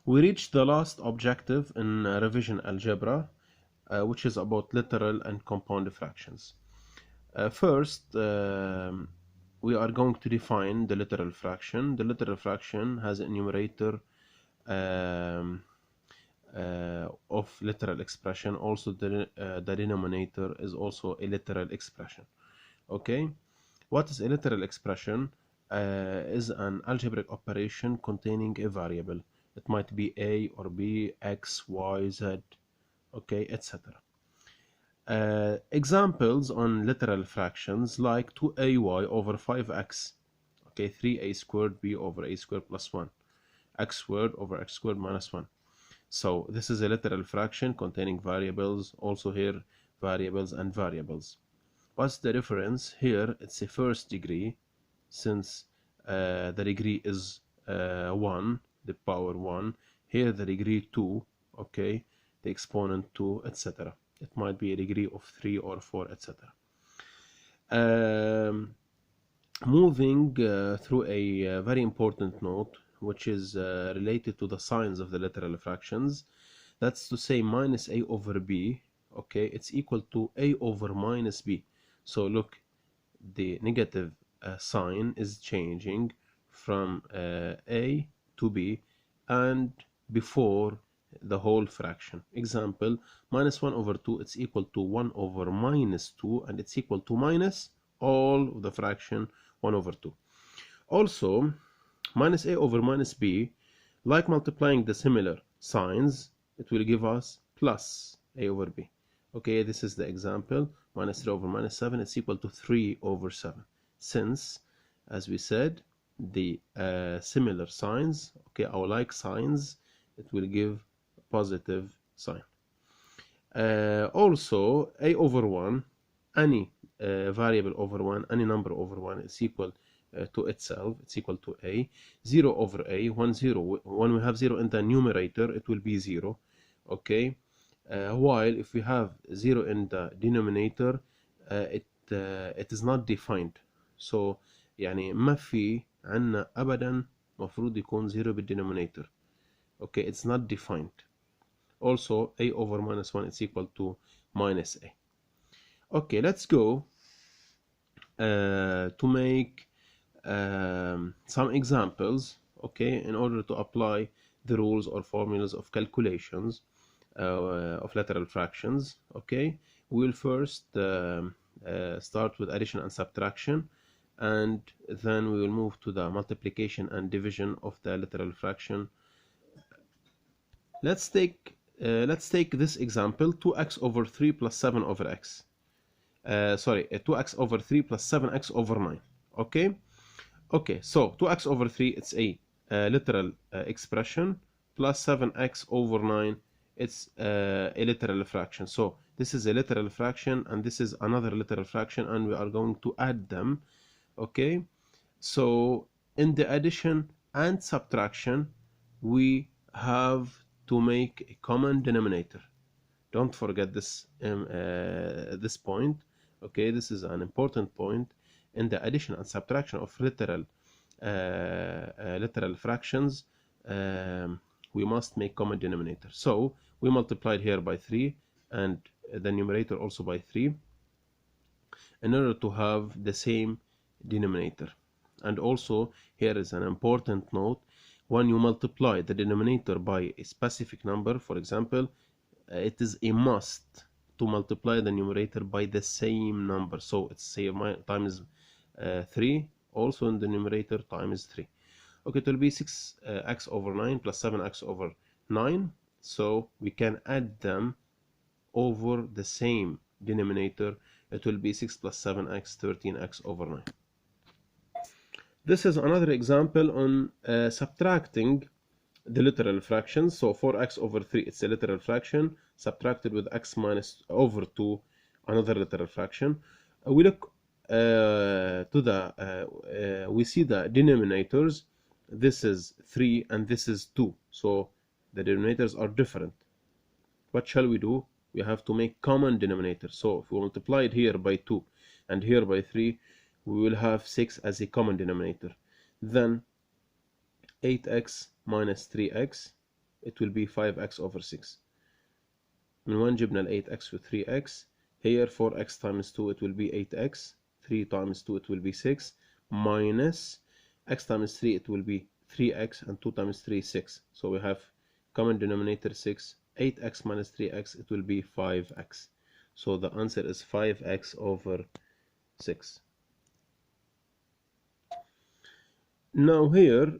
We reached the last objective in revision algebra, which is about literal and compound fractions. First, we are going to define the literal fraction. The literal fraction has a numerator um, of literal expression. Also, the denominator is also a literal expression. Okay, what is a literal expression? Is an algebraic operation containing a variable. It might be a or b, x, y, z, okay, etc. Examples on literal fractions like 2ay over 5x, okay, 3a squared b over a squared plus 1, x squared over x squared minus 1. So this is a literal fraction containing variables. Also here variables and variables. What's the difference? Here it's a first degree, since the degree is 1, the power 1. Here the degree 2, okay, the exponent 2, etc. It might be a degree of 3 or 4, etc. Moving through a very important note, which is related to the signs of the literal fractions. That's to say minus a over b, okay, it's equal to a over minus b. So look, the negative sign is changing from a to b and before the whole fraction. Example, minus 1 over 2, it's equal to 1 over minus 2, and it's equal to minus all of the fraction 1 over 2. Also, minus a over minus b, like multiplying the similar signs, it will give us plus a over b. Okay, this is the example. Minus 3 over minus 7 is equal to 3 over 7. Since, as we said, the similar signs, okay, our like signs, it will give a positive sign. Also, a over 1, any variable over 1, any number over 1 is equal to itself. It's equal to a. 0 over a, 1, 0. When we have 0 in the numerator, it will be 0. Okay. While if we have 0 in the denominator, it is not defined. So يعني ما في عنا أبدا مفروض يكون 0 بالdenominator. Okay, it's not defined. Also, a over minus 1 is equal to minus a. Okay, let's go to make some examples, okay, in order to apply the rules or formulas of calculations of literal fractions. Okay, we will first start with addition and subtraction, and then we will move to the multiplication and division of the literal fraction. Let's take this example: 2x over 3 plus 7 over x. 2x over 3 plus 7x over 9. Okay, so 2x over 3, it's a literal expression, plus 7x over 9, it's a literal fraction. So this is a literal fraction and this is another literal fraction, and we are going to add them. Okay, so in the addition and subtraction, we have to make a common denominator. Don't forget this this point. Okay, this is an important point. In the addition and subtraction of literal fractions, we must make common denominator. So we multiplied here by 3 and the numerator also by 3 in order to have the same denominator. And also here is an important note: when you multiply the denominator by a specific number, for example, it is a must to multiply the numerator by the same number. So it's say times 3, also in the numerator times 3. Okay, it will be 6x over 9 plus 7x over 9. So we can add them over the same denominator. It will be 6 plus 7x, 13x over 9. This is another example on subtracting the literal fractions. So 4x over 3, it's a literal fraction, subtracted with x minus over 2, another literal fraction. We look to the we see the denominators. This is 3 and this is 2, so the denominators are different. What shall we do? We have to make common denominator. So if we multiply it here by 2 and here by 3, we will have 6 as a common denominator. Then 8x minus 3x, it will be 5x over 6. من وين جبنا ال 8x و 3x؟ here 4x times 2 it will be 8x, 3 times 2 it will be 6, minus x times 3 it will be 3x, and 2 times 3 is 6. So we have common denominator 6, 8x minus 3x it will be 5x. So the answer is 5x over 6. Now here